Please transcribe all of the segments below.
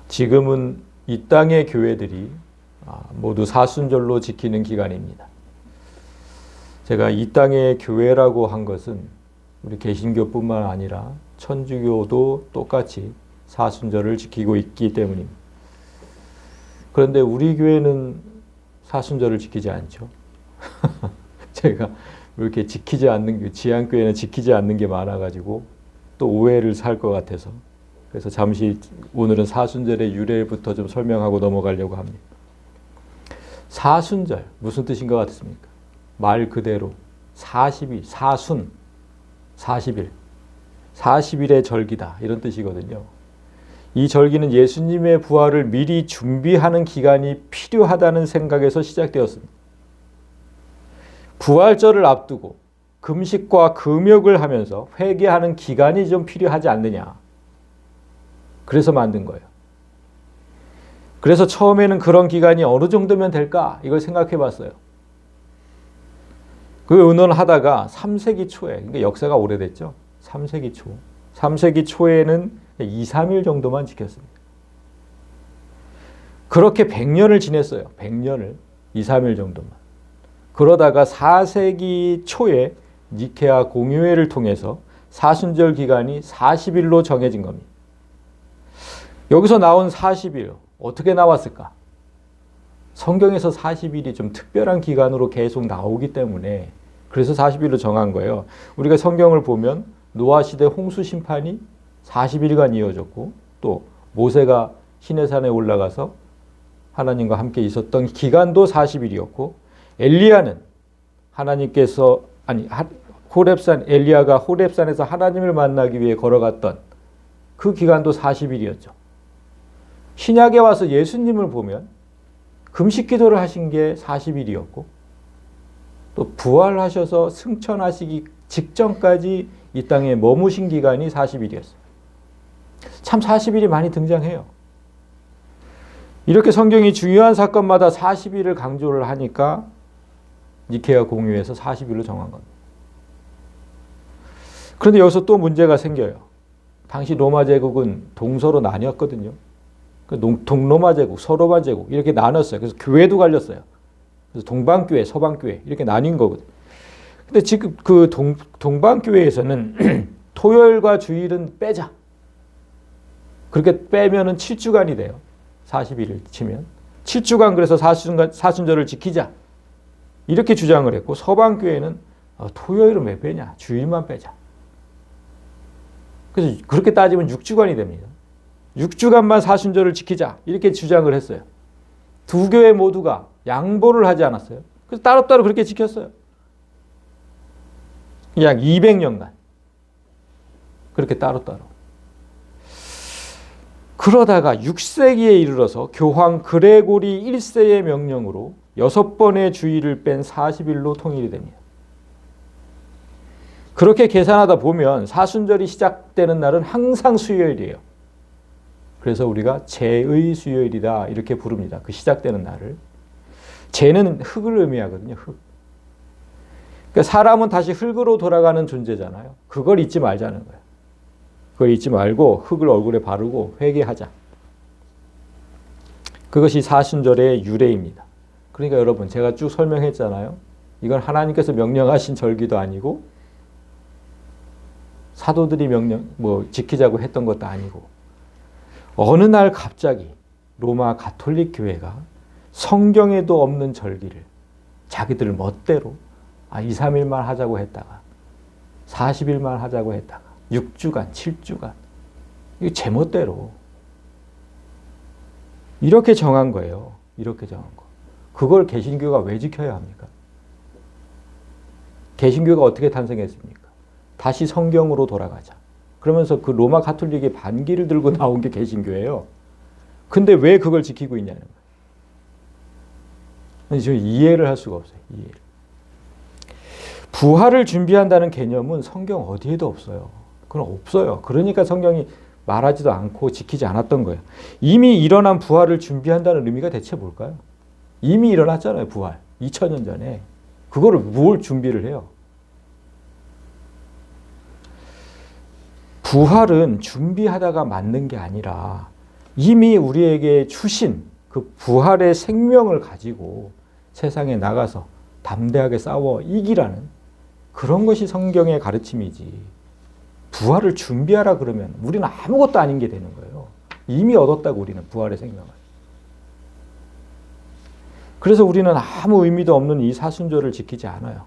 지금은 이 땅의 교회들이 모두 사순절로 지키는 기간입니다. 제가 이 땅의 교회라고 한 것은 우리 개신교뿐만 아니라 천주교도 똑같이 사순절을 지키고 있기 때문입니다. 그런데 우리 교회는 사순절을 지키지 않죠. 제가 이렇게 지키지 않는, 지안교회는 지키지 않는 게 많아가지고 또 오해를 살 것 같아서, 그래서 잠시 오늘은 사순절의 유래부터 좀 설명하고 넘어가려고 합니다. 사순절, 무슨 뜻인 것 같습니까? 말 그대로 40일, 사순, 40일, 40일의 절기다, 이런 뜻이거든요. 이 절기는 예수님의 부활을 미리 준비하는 기간이 필요하다는 생각에서 시작되었습니다. 부활절을 앞두고 금식과 금욕을 하면서 회개하는 기간이 좀 필요하지 않느냐. 그래서 만든 거예요. 그래서 처음에는 그런 기간이 어느 정도면 될까? 이걸 생각해 봤어요. 그 의논하다가 3세기 초에, 그러니까 역사가 오래됐죠. 3세기 초에는 2, 3일 정도만 지켰습니다. 그렇게 100년을 지냈어요. 100년을. 2, 3일 정도만. 그러다가 4세기 초에 니케아 공의회를 통해서 사순절 기간이 40일로 정해진 겁니다. 여기서 나온 40일, 어떻게 나왔을까? 성경에서 40일이 좀 특별한 기간으로 계속 나오기 때문에 그래서 40일로 정한 거예요. 우리가 성경을 보면 노아 시대 홍수 심판이 40일간 이어졌고, 또 모세가 시내산에 올라가서 하나님과 함께 있었던 기간도 40일이었고, 엘리야는 하나님께서 엘리야가 호렙산에서 하나님을 만나기 위해 걸어갔던 그 기간도 40일이었죠. 신약에 와서 예수님을 보면 금식 기도를 하신 게 40일이었고, 또 부활하셔서 승천하시기 직전까지 이 땅에 머무신 기간이 40일이었어요. 참 40일이 많이 등장해요. 이렇게 성경이 중요한 사건마다 40일을 강조를 하니까 니케아 공의회에서 40일로 정한 겁니다. 그런데 여기서 또 문제가 생겨요. 당시 로마 제국은 동서로 나뉘었거든요. 동로마 제국, 서로마 제국 이렇게 나눴어요. 그래서 교회도 갈렸어요. 그래서 동방교회, 서방교회 이렇게 나뉜 거거든요. 근데 지금 그 동방교회에서는 토요일과 주일은 빼자. 그렇게 빼면은 7주간이 돼요. 40일을 치면. 7주간 그래서 사순절을 지키자. 이렇게 주장을 했고, 서방교회는 토요일은 왜 빼냐? 주일만 빼자. 그래서 그렇게 따지면 6주간이 됩니다. 6주간만 사순절을 지키자. 이렇게 주장을 했어요. 두 교회 모두가 양보를 하지 않았어요. 그래서 따로따로 그렇게 지켰어요. 약 200년간. 그렇게 따로따로. 그러다가 6세기에 이르러서 교황 그레고리 1세의 명령으로 6번의 주일을 뺀 40일로 통일이 됩니다. 그렇게 계산하다 보면 사순절이 시작되는 날은 항상 수요일이에요. 그래서 우리가 재의 수요일이다 이렇게 부릅니다. 그 시작되는 날을. 재는 흙을 의미하거든요. 흙. 그러니까 사람은 다시 흙으로 돌아가는 존재잖아요. 그걸 잊지 말자는 거예요. 그걸 잊지 말고 흙을 얼굴에 바르고 회개하자. 그것이 사순절의 유래입니다. 그러니까 여러분, 제가 쭉 설명했잖아요. 이건 하나님께서 명령하신 절기도 아니고 사도들이 지키자고 했던 것도 아니고, 어느 날 갑자기 로마 가톨릭 교회가 성경에도 없는 절기를 자기들 멋대로 2, 3일만 하자고 했다가 40일만 하자고 했다가 6주간, 7주간 이거 제멋대로 이렇게 정한 거예요. 이렇게 정한 거. 그걸 개신교가 왜 지켜야 합니까? 개신교가 어떻게 탄생했습니까? 다시 성경으로 돌아가자. 그러면서 그 로마 가톨릭의 반기를 들고 나온 게 개신교예요. 근데 왜 그걸 지키고 있냐는 거예요. 저 이해를 할 수가 없어요. 이해를. 부활을 준비한다는 개념은 성경 어디에도 없어요. 그건 없어요. 그러니까 성경이 말하지도 않고 지키지 않았던 거예요. 이미 일어난 부활을 준비한다는 의미가 대체 뭘까요? 이미 일어났잖아요. 부활. 2000년 전에. 그거를 뭘 준비를 해요? 부활은 준비하다가 맞는 게 아니라 이미 우리에게 주신 그 부활의 생명을 가지고 세상에 나가서 담대하게 싸워 이기라는 그런 것이 성경의 가르침이지. 부활을 준비하라 그러면 우리는 아무것도 아닌 게 되는 거예요. 이미 얻었다고 우리는 부활의 생명을. 그래서 우리는 아무 의미도 없는 이 사순절을 지키지 않아요.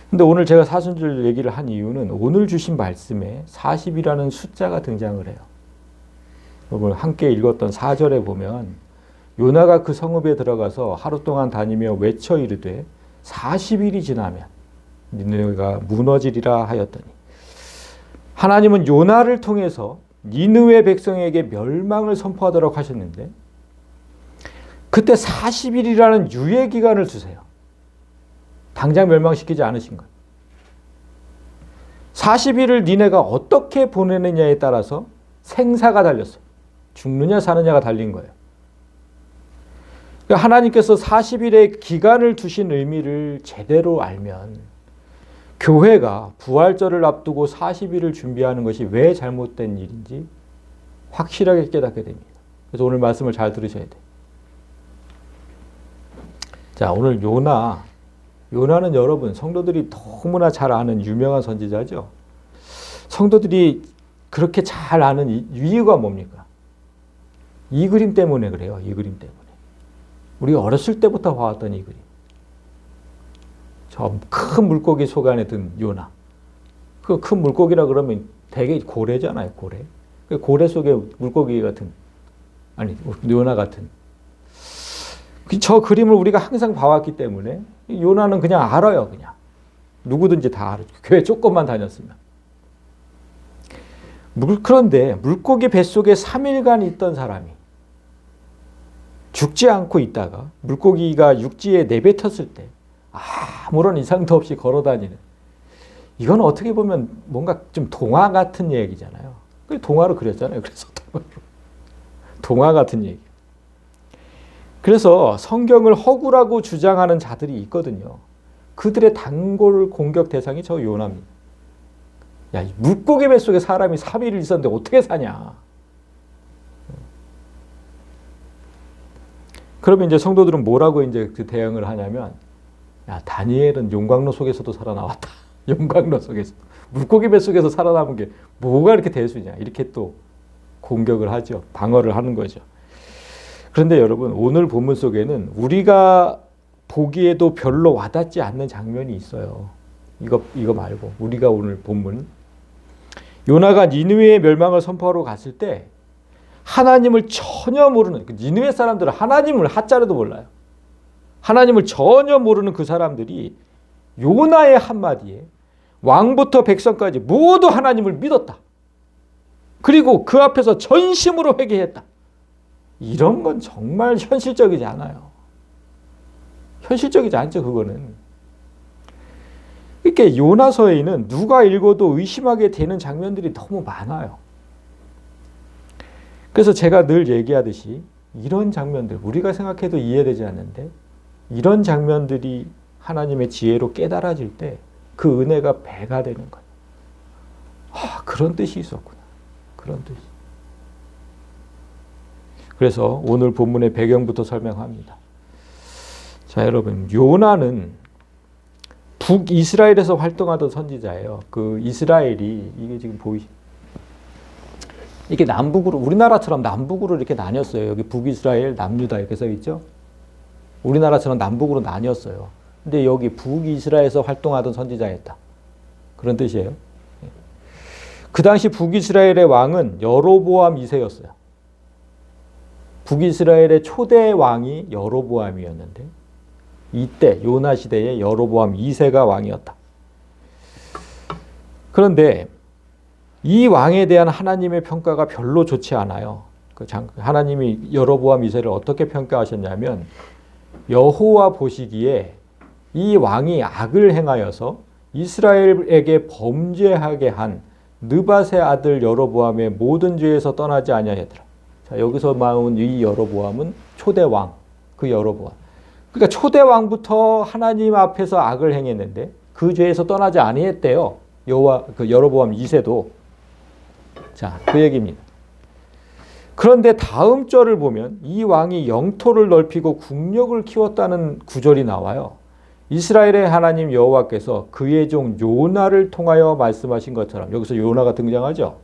근데 오늘 제가 사순절 얘기를 한 이유는 오늘 주신 말씀에 40이라는 숫자가 등장을 해요. 여러분 함께 읽었던 4절에 보면 요나가 그 성읍에 들어가서 하루 동안 다니며 외쳐 이르되 40일이 지나면 니느웨가 무너지리라 하였더니 하나님은 요나를 통해서 니느웨 백성에게 멸망을 선포하도록 하셨는데 그때 40일이라는 유예 기간을 주세요. 당장 멸망시키지 않으신 거예요. 40일을 니네가 어떻게 보내느냐에 따라서 생사가 달렸어요. 죽느냐 사느냐가 달린 거예요. 그러니까 하나님께서 40일의 기간을 두신 의미를 제대로 알면 교회가 부활절을 앞두고 40일을 준비하는 것이 왜 잘못된 일인지 확실하게 깨닫게 됩니다. 그래서 오늘 말씀을 잘 들으셔야 돼요. 자, 오늘 요나는 여러분 성도들이 너무나 잘 아는 유명한 선지자죠. 성도들이 그렇게 잘 아는 이유가 뭡니까? 이 그림 때문에 그래요. 이 그림 때문에. 우리가 어렸을 때부터 봐왔던 이 그림. 저 큰 물고기 속 안에 든 요나. 그 큰 물고기라 그러면 되게 고래잖아요. 고래. 고래 속에 물고기 같은, 아니 요나 같은. 저 그림을 우리가 항상 봐왔기 때문에 요나는 그냥 알아요. 그냥 누구든지 다 알아요. 교회 조금만 다녔으면. 그런데 물고기 뱃속에 3일간 있던 사람이 죽지 않고 있다가 물고기가 육지에 내뱉었을 때 아무런 이상도 없이 걸어다니는, 이건 어떻게 보면 뭔가 좀 동화 같은 얘기잖아요. 동화로 그렸잖아요. 그래서 동화 같은 얘기. 그래서 성경을 허구라고 주장하는 자들이 있거든요. 그들의 단골 공격 대상이 저 요나입니다. 야, 물고기 뱃속에 사람이 3일을 있었는데 어떻게 사냐. 그러면 이제 성도들은 뭐라고 이제 그 대응을 하냐면, 야, 다니엘은 용광로 속에서도 살아나왔다. 용광로 속에서. 물고기 뱃속에서 살아남은 게 뭐가 이렇게 대수냐. 이렇게 또 공격을 하죠. 방어를 하는 거죠. 그런데 여러분, 오늘 본문 속에는 우리가 보기에도 별로 와닿지 않는 장면이 있어요. 이거 말고 우리가 오늘 본문 요나가 니느웨의 멸망을 선포하러 갔을 때 하나님을 전혀 모르는, 니느웨 사람들은 하나님을 하자라도 몰라요. 하나님을 전혀 모르는 그 사람들이 요나의 한마디에 왕부터 백성까지 모두 하나님을 믿었다. 그리고 그 앞에서 전심으로 회개했다. 이런 건 정말 현실적이지 않아요. 현실적이지 않죠, 그거는. 이렇게 요나서에는 누가 읽어도 의심하게 되는 장면들이 너무 많아요. 그래서 제가 늘 얘기하듯이 이런 장면들, 우리가 생각해도 이해되지 않는데 이런 장면들이 하나님의 지혜로 깨달아질 때 그 은혜가 배가 되는 거예요. 아, 그런 뜻이 있었구나. 그런 뜻이. 그래서 오늘 본문의 배경부터 설명합니다. 자, 여러분, 요나는 북이스라엘에서 활동하던 선지자예요. 그 이스라엘이, 이게 지금 이게 남북으로, 우리나라처럼 남북으로 이렇게 나뉘었어요. 여기 북이스라엘, 남유다 이렇게 써 있죠. 우리나라처럼 남북으로 나뉘었어요. 근데 여기 북이스라엘에서 활동하던 선지자였다. 그런 뜻이에요. 그 당시 북이스라엘의 왕은 여로보암 2세였어요. 북이스라엘의 초대 왕이 여로보암이었는데 이때 요나 시대에 여로보암 2세가 왕이었다. 그런데 이 왕에 대한 하나님의 평가가 별로 좋지 않아요. 하나님이 여로보암 2세를 어떻게 평가하셨냐면, 여호와 보시기에 이 왕이 악을 행하여서 이스라엘에게 범죄하게 한 느밧의 아들 여로보암의 모든 죄에서 떠나지 아니하였더라. 자, 여기서 나온 이 여로보암은 초대 왕, 그 여로보암. 그러니까 초대 왕부터 하나님 앞에서 악을 행했는데 그 죄에서 떠나지 아니했대요. 그 여로보암 2세도. 자, 그 얘기입니다. 그런데 다음 절을 보면 이 왕이 영토를 넓히고 국력을 키웠다는 구절이 나와요. 이스라엘의 하나님 여호와께서 그의 종 요나를 통하여 말씀하신 것처럼, 여기서 요나가 등장하죠.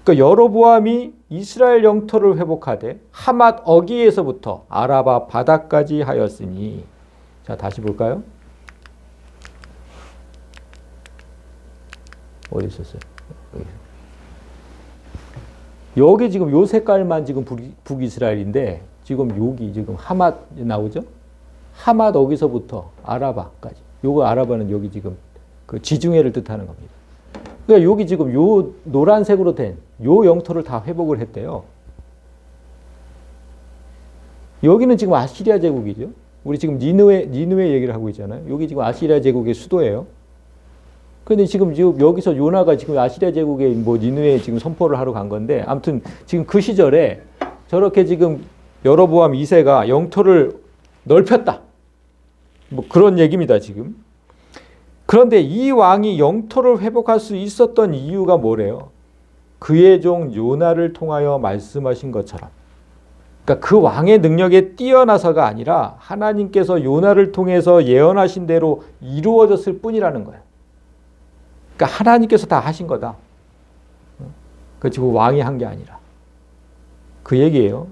그러니까 여로보암이 이스라엘 영토를 회복하되 하맛 어기에서부터 아라바 바다까지 하였으니. 자, 다시 볼까요? 어디 있었어요? 여기 지금 요 색깔만 지금 북이스라엘인데, 지금 여기 지금 하맛 나오죠? 하맛 어기서부터 아라바까지. 요거 아라바는 여기 지금 그 지중해를 뜻하는 겁니다. 그러니까 여기 지금 요 노란색으로 된 요 영토를 다 회복을 했대요. 여기는 지금 아시리아 제국이죠. 우리 지금 니느웨 얘기를 하고 있잖아요. 여기 지금 아시리아 제국의 수도예요. 근데 지금 여기서 요나가 지금 아시리아 제국의 뭐 니느웨에 지금 선포를 하러 간 건데, 아무튼 지금 그 시절에 저렇게 지금 여로보암 2세가 영토를 넓혔다. 뭐 그런 얘기입니다, 지금. 그런데 이 왕이 영토를 회복할 수 있었던 이유가 뭐래요? 그의 종 요나를 통하여 말씀하신 것처럼. 그러니까 그 왕의 능력에 뛰어나서가 아니라 하나님께서 요나를 통해서 예언하신 대로 이루어졌을 뿐이라는 거예요. 그러니까 하나님께서 다 하신 거다. 그 지금 왕이 한 게 아니라. 그 얘기예요.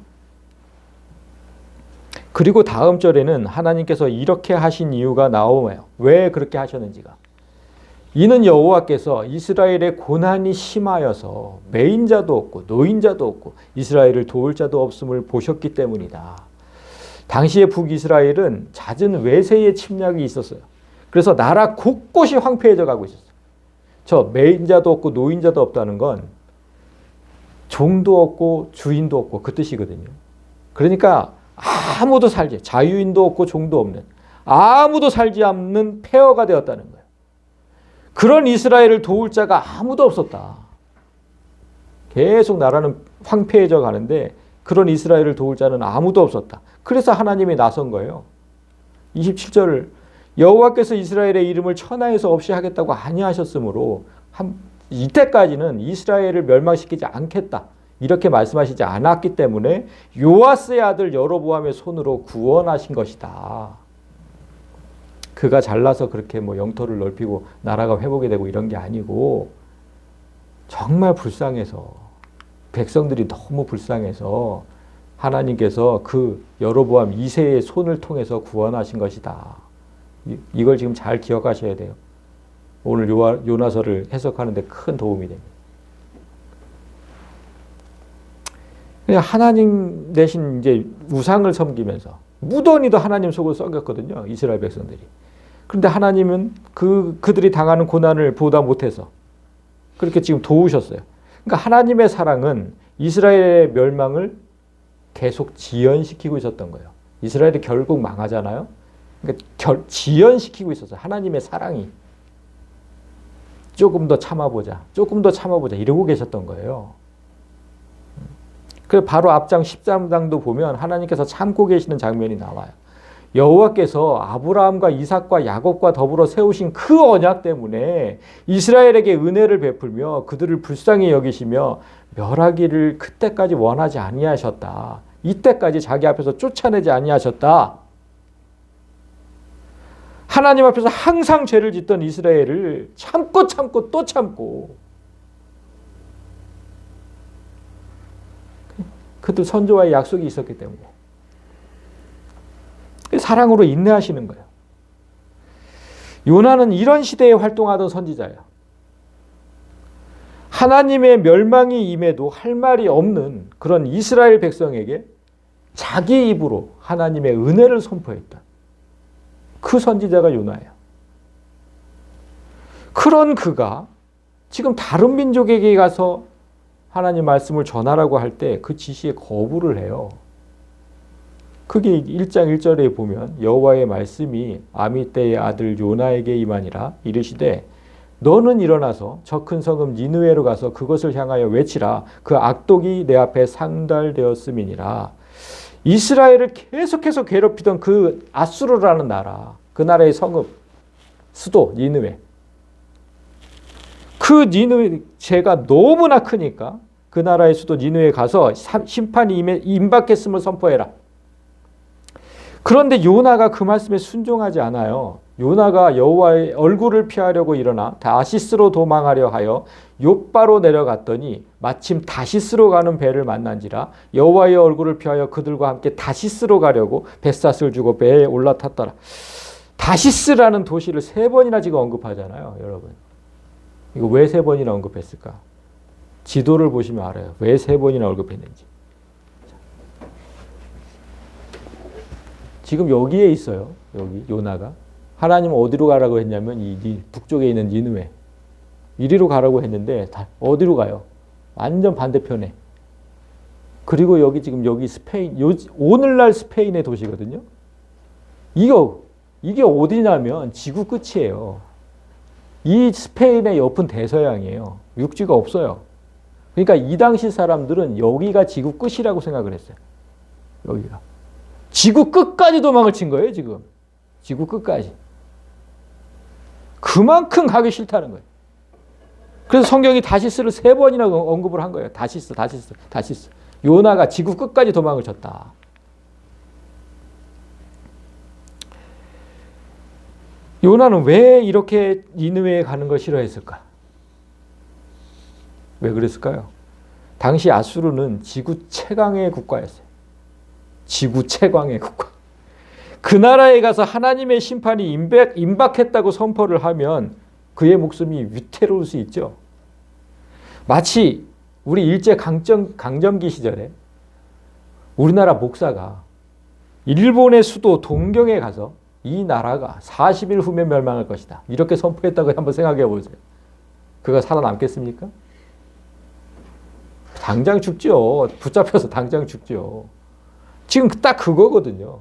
그리고 다음 절에는 하나님께서 이렇게 하신 이유가 나오네요. 왜 그렇게 하셨는지가. 이는 여호와께서 이스라엘의 고난이 심하여서 매인자도 없고 노인자도 없고 이스라엘을 도울 자도 없음을 보셨기 때문이다. 당시의 북이스라엘은 잦은 외세의 침략이 있었어요. 그래서 나라 곳곳이 황폐해져 가고 있었어요. 저 매인자도 없고 노인자도 없다는 건 종도 없고 주인도 없고 그 뜻이거든요. 그러니까 아무도 살지, 자유인도 없고 종도 없는, 아무도 살지 않는 폐허가 되었다는 거예요. 그런 이스라엘을 도울 자가 아무도 없었다. 계속 나라는 황폐해져 가는데 그런 이스라엘을 도울 자는 아무도 없었다. 그래서 하나님이 나선 거예요. 27절을 여호와께서 이스라엘의 이름을 천하에서 없이 하겠다고 아니하셨으므로 이때까지는 이스라엘을 멸망시키지 않겠다. 이렇게 말씀하시지 않았기 때문에 요아스의 아들 여로보암의 손으로 구원하신 것이다. 그가 잘나서 그렇게 뭐 영토를 넓히고 나라가 회복이 되고 이런 게 아니고 정말 불쌍해서, 백성들이 너무 불쌍해서 하나님께서 그 여로보암 2세의 손을 통해서 구원하신 것이다. 이걸 지금 잘 기억하셔야 돼요. 오늘 요나서를 해석하는 데 큰 도움이 됩니다. 하나님 대신 이제 우상을 섬기면서 무던히도 하나님 속을 썩였거든요, 이스라엘 백성들이. 그런데 하나님은 그들이 당하는 고난을 보다 못해서 그렇게 지금 도우셨어요. 그러니까 하나님의 사랑은 이스라엘의 멸망을 계속 지연시키고 있었던 거예요. 이스라엘이 결국 망하잖아요. 그러니까 지연시키고 있었어요. 하나님의 사랑이. 조금 더 참아보자, 조금 더 참아보자 이러고 계셨던 거예요. 그래서 바로 앞장 13장도 보면 하나님께서 참고 계시는 장면이 나와요. 여호와께서 아브라함과 이삭과 야곱과 더불어 세우신 그 언약 때문에 이스라엘에게 은혜를 베풀며 그들을 불쌍히 여기시며 멸하기를 그때까지 원하지 아니하셨다. 이때까지 자기 앞에서 쫓아내지 아니하셨다. 하나님 앞에서 항상 죄를 짓던 이스라엘을 참고 또 참고 그들 선조와의 약속이 있었기 때문에 사랑으로 인내하시는 거예요. 요나는 이런 시대에 활동하던 선지자예요. 하나님의 멸망이 임해도 할 말이 없는 그런 이스라엘 백성에게 자기 입으로 하나님의 은혜를 선포했던 그 선지자가 요나예요. 그런 그가 지금 다른 민족에게 가서 하나님 말씀을 전하라고 할 때 그 지시에 거부를 해요. 그게 1장 1절에 보면 여호와의 말씀이 아미떼의 아들 요나에게 임하니라 이르시되 너는 일어나서 저 큰 성읍 니느웨로 가서 그것을 향하여 외치라. 그 악독이 내 앞에 상달되었음이니라. 이스라엘을 계속해서 괴롭히던 그 아수르라는 나라, 그 나라의 성읍, 수도 니느웨. 그 니느웨 죄가 너무나 크니까 그 나라의 수도 니느웨에 가서 심판이 임박했음을 선포해라. 그런데 요나가 그 말씀에 순종하지 않아요. 요나가 여호와의 얼굴을 피하려고 일어나 다시스로 도망하려 하여 욥바로 내려갔더니 마침 다시스로 가는 배를 만난지라 여호와의 얼굴을 피하여 그들과 함께 다시스로 가려고 뱃삿을 주고 배에 올라탔더라. 다시스라는 도시를 3번이나 지금 언급하잖아요, 여러분. 이거 왜 3번이나 언급했을까? 지도를 보시면 알아요. 왜 3번이나 언급했는지. 지금 여기에 있어요. 여기 요나가. 하나님은 어디로 가라고 했냐면 이 북쪽에 있는 니느웨. 이리로 가라고 했는데 어디로 가요? 완전 반대편에. 그리고 여기 지금 여기 스페인, 오늘날 스페인의 도시거든요. 이게 어디냐면 지구 끝이에요. 이 스페인의 옆은 대서양이에요. 육지가 없어요. 그러니까 이 당시 사람들은 여기가 지구 끝이라고 생각을 했어요. 여기가. 지구 끝까지 도망을 친 거예요, 지금. 지구 끝까지. 그만큼 가기 싫다는 거예요. 그래서 성경이 다시스를 3번이나 언급을 한 거예요. 다시스. 요나가 지구 끝까지 도망을 쳤다. 요나는 왜 이렇게 니느웨에 가는 걸 싫어했을까? 왜 그랬을까요? 당시 아수르는 지구 최강의 국가였어요. 지구 최강의 국가. 그 나라에 가서 하나님의 심판이 임박했다고 선포를 하면 그의 목숨이 위태로울 수 있죠. 마치 우리 일제 강점기 시절에 우리나라 목사가 일본의 수도 동경에 가서 이 나라가 40일 후면 멸망할 것이다. 이렇게 선포했다고 한번 생각해 보세요. 그가 살아남겠습니까? 당장 죽죠. 붙잡혀서 당장 죽죠. 지금 딱 그거거든요.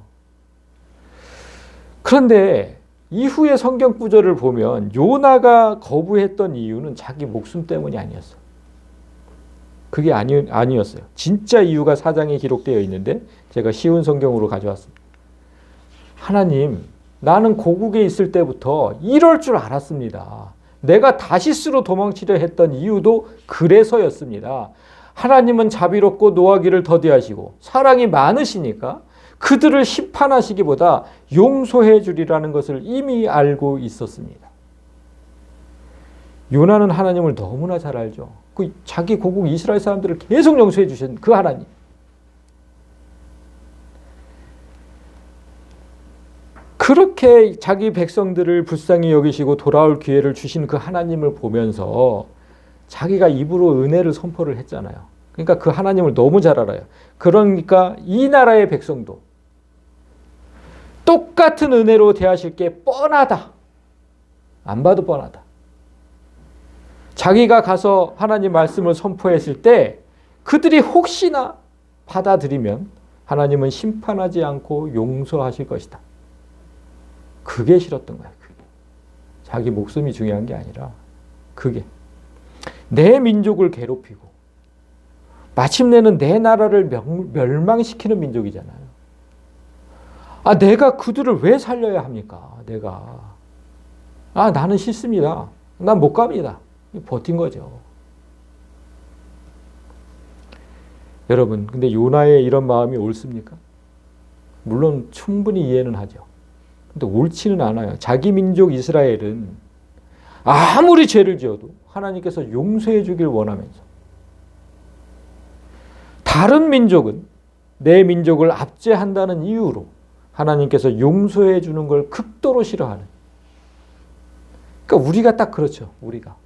그런데 이후의 성경 구절을 보면 요나가 거부했던 이유는 자기 목숨 때문이 아니었어. 그게 아니었어요. 진짜 이유가 4장에 기록되어 있는데 제가 쉬운 성경으로 가져왔습니다. 하나님, 나는 고국에 있을 때부터 이럴 줄 알았습니다. 내가 다시스로 도망치려 했던 이유도 그래서였습니다. 하나님은 자비롭고 노하기를 더디하시고 사랑이 많으시니까 그들을 심판하시기보다 용서해 주리라는 것을 이미 알고 있었습니다. 요나는 하나님을 너무나 잘 알죠. 그 자기 고국 이스라엘 사람들을 계속 용서해 주신 그 하나님. 그렇게 자기 백성들을 불쌍히 여기시고 돌아올 기회를 주신 그 하나님을 보면서 자기가 입으로 은혜를 선포를 했잖아요. 그러니까 그 하나님을 너무 잘 알아요. 그러니까 이 나라의 백성도 똑같은 은혜로 대하실 게 뻔하다. 안 봐도 뻔하다. 자기가 가서 하나님 말씀을 선포했을 때 그들이 혹시나 받아들이면 하나님은 심판하지 않고 용서하실 것이다. 그게 싫었던 거야. 그게. 자기 목숨이 중요한 게 아니라 그게. 내 민족을 괴롭히고 마침내는 내 나라를 멸망시키는 민족이잖아요. 아, 내가 그들을 왜 살려야 합니까? 나는 싫습니다. 난 못 갑니다. 버틴 거죠. 여러분, 근데 요나의 이런 마음이 옳습니까? 물론 충분히 이해는 하죠. 근데 옳지는 않아요. 자기 민족 이스라엘은 아무리 죄를 지어도 하나님께서 용서해 주길 원하면서 다른 민족은 내 민족을 압제한다는 이유로 하나님께서 용서해 주는 걸 극도로 싫어하는. 그러니까 우리가 딱 그렇죠. 우리가.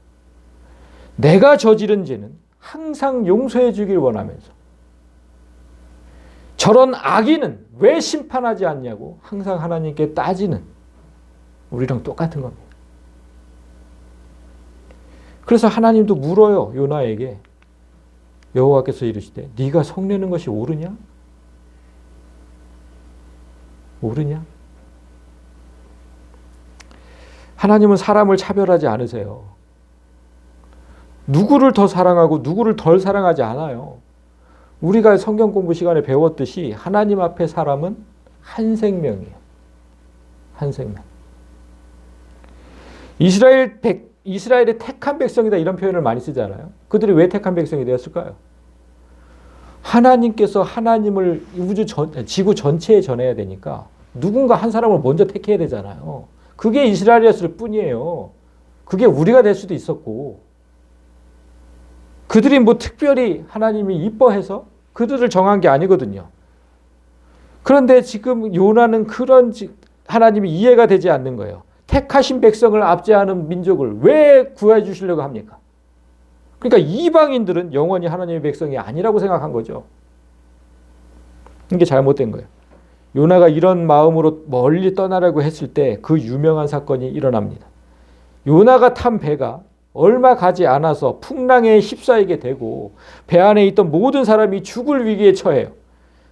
내가 저지른 죄는 항상 용서해 주길 원하면서 저런 악인은 왜 심판하지 않냐고 항상 하나님께 따지는 우리랑 똑같은 겁니다. 그래서 하나님도 물어요. 요나에게. 여호와께서 이르시되 네가 성내는 것이 옳으냐? 옳으냐? 하나님은 사람을 차별하지 않으세요. 누구를 더 사랑하고 누구를 덜 사랑하지 않아요. 우리가 성경 공부 시간에 배웠듯이 하나님 앞에 사람은 한 생명이에요. 한 생명. 이스라엘의 택한 백성이다 이런 표현을 많이 쓰잖아요. 그들이 왜 택한 백성이 되었을까요? 하나님께서 하나님을 지구 전체에 전해야 되니까 누군가 한 사람을 먼저 택해야 되잖아요. 그게 이스라엘이었을 뿐이에요. 그게 우리가 될 수도 있었고, 그들이 뭐 특별히 하나님이 이뻐해서 그들을 정한 게 아니거든요. 그런데 지금 요나는 그런 하나님이 이해가 되지 않는 거예요. 택하신 백성을 압제하는 민족을 왜 구해 주시려고 합니까? 그러니까 이방인들은 영원히 하나님의 백성이 아니라고 생각한 거죠. 이게 잘못된 거예요. 요나가 이런 마음으로 멀리 떠나려고 했을 때 그 유명한 사건이 일어납니다. 요나가 탄 배가 얼마 가지 않아서 풍랑에 휩싸이게 되고 배 안에 있던 모든 사람이 죽을 위기에 처해요.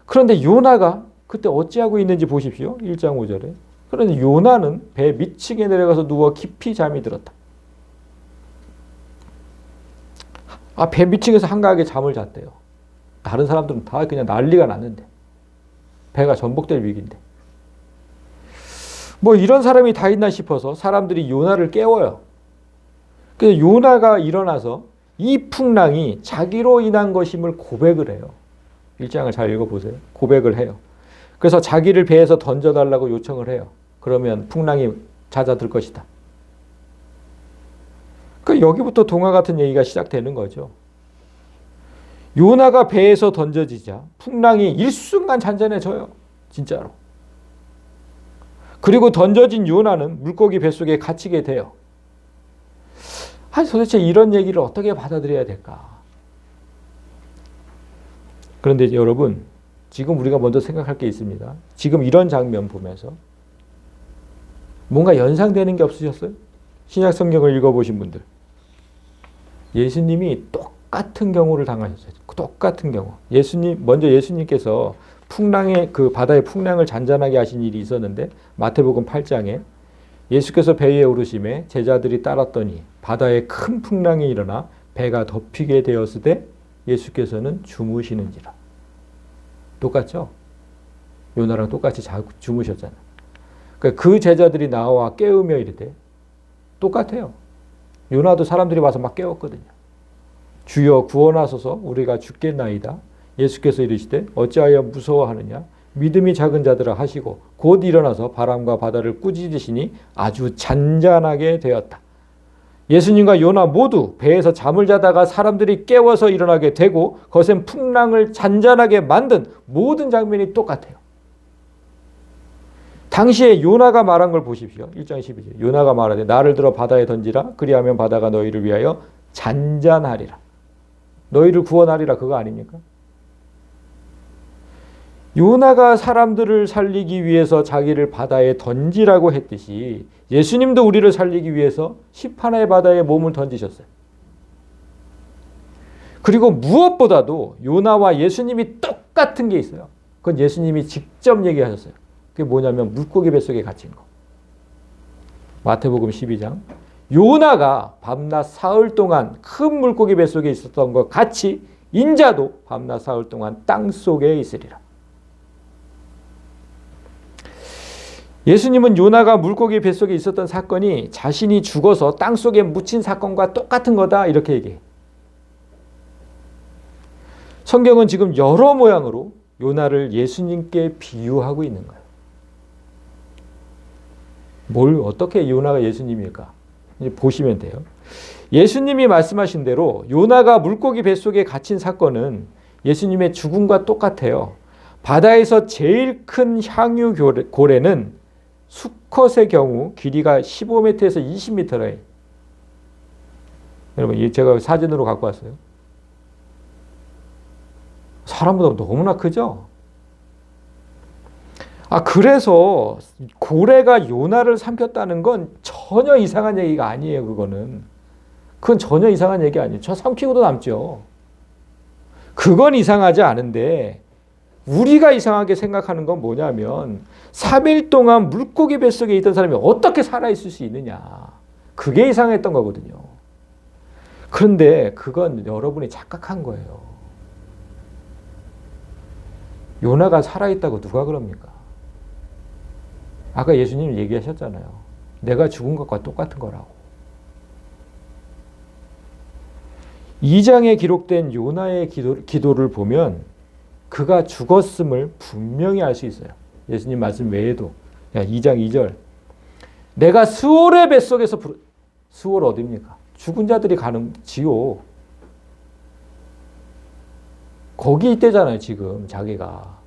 그런데 요나가 그때 어찌하고 있는지 보십시오. 1장 5절에. 그런데 요나는 배 밑층에 내려가서 누워 깊이 잠이 들었다. 배 밑층에서 한가하게 잠을 잤대요. 다른 사람들은 다 그냥 난리가 났는데. 배가 전복될 위기인데. 뭐 이런 사람이 다 있나 싶어서 사람들이 요나를 깨워요. 그래서 요나가 일어나서 이 풍랑이 자기로 인한 것임을 고백을 해요. 1장을 잘 읽어보세요. 고백을 해요. 그래서 자기를 배에서 던져달라고 요청을 해요. 그러면 풍랑이 잦아들 것이다. 그러니까 여기부터 동화 같은 얘기가 시작되는 거죠. 요나가 배에서 던져지자 풍랑이 일순간 잔잔해져요. 진짜로. 그리고 던져진 요나는 물고기 뱃속에 갇히게 돼요. 도대체 이런 얘기를 어떻게 받아들여야 될까? 그런데 여러분, 지금 우리가 먼저 생각할 게 있습니다. 지금 이런 장면 보면서 뭔가 연상되는 게 없으셨어요? 신약 성경을 읽어보신 분들. 예수님이 똑같은 경우를 당하셨어요. 똑같은 경우. 먼저 예수님께서 그 바다의 풍랑을 잔잔하게 하신 일이 있었는데 마태복음 8장에 예수께서 배 위에 오르심에 제자들이 따랐더니 바다에 큰 풍랑이 일어나 배가 덮이게 되었을 때 예수께서는 주무시는지라. 똑같죠? 요나랑 똑같이 주무셨잖아요. 그러니까 그 제자들이 나와 깨우며 이르되 똑같아요. 요나도 사람들이 와서 막 깨웠거든요. 주여 구원하소서 우리가 죽겠나이다. 예수께서 이르시되 어찌하여 무서워하느냐 믿음이 작은 자들아 하시고 곧 일어나서 바람과 바다를 꾸짖으시니 아주 잔잔하게 되었다. 예수님과 요나 모두 배에서 잠을 자다가 사람들이 깨워서 일어나게 되고 거센 풍랑을 잔잔하게 만든 모든 장면이 똑같아요. 당시에 요나가 말한 걸 보십시오. 1장 12절. 요나가 말하되 나를 들어 바다에 던지라. 그리하면 바다가 너희를 위하여 잔잔하리라. 너희를 구원하리라. 그거 아닙니까? 요나가 사람들을 살리기 위해서 자기를 바다에 던지라고 했듯이 예수님도 우리를 살리기 위해서 시파나의 바다에 몸을 던지셨어요. 그리고 무엇보다도 요나와 예수님이 똑같은 게 있어요. 그건 예수님이 직접 얘기하셨어요. 그게 뭐냐면 물고기 뱃속에 갇힌 거. 마태복음 12장. 요나가 밤낮 사흘 동안 큰 물고기 뱃속에 있었던 것 같이 인자도 밤낮 사흘 동안 땅속에 있으리라. 예수님은 요나가 물고기 뱃속에 있었던 사건이 자신이 죽어서 땅속에 묻힌 사건과 똑같은 거다 이렇게 얘기해요. 성경은 지금 여러 모양으로 요나를 예수님께 비유하고 있는 거예요. 어떻게 요나가 예수님일까? 이제 보시면 돼요. 예수님이 말씀하신 대로 요나가 물고기 뱃속에 갇힌 사건은 예수님의 죽음과 똑같아요. 바다에서 제일 큰 향유 고래는 수컷의 경우 길이가 15m에서 20m래요. 여러분, 제가 사진으로 갖고 왔어요. 사람보다 너무나 크죠? 그래서 고래가 요나를 삼켰다는 건 전혀 이상한 얘기가 아니에요, 그거는. 그건 전혀 이상한 얘기 아니에요. 저 삼키고도 남죠. 그건 이상하지 않은데, 우리가 이상하게 생각하는 건 뭐냐면 3일 동안 물고기 뱃속에 있던 사람이 어떻게 살아있을 수 있느냐. 그게 이상했던 거거든요. 그런데 그건 여러분이 착각한 거예요. 요나가 살아있다고 누가 그럽니까? 아까 예수님 얘기하셨잖아요. 내가 죽은 것과 똑같은 거라고. 2장에 기록된 요나의 기도를 보면 그가 죽었음을 분명히 알 수 있어요. 예수님 말씀 외에도. 2장 2절. 내가 스올의 뱃속에서 스올 어디입니까? 죽은 자들이 가는 지옥. 거기 있대잖아요, 지금 자기가.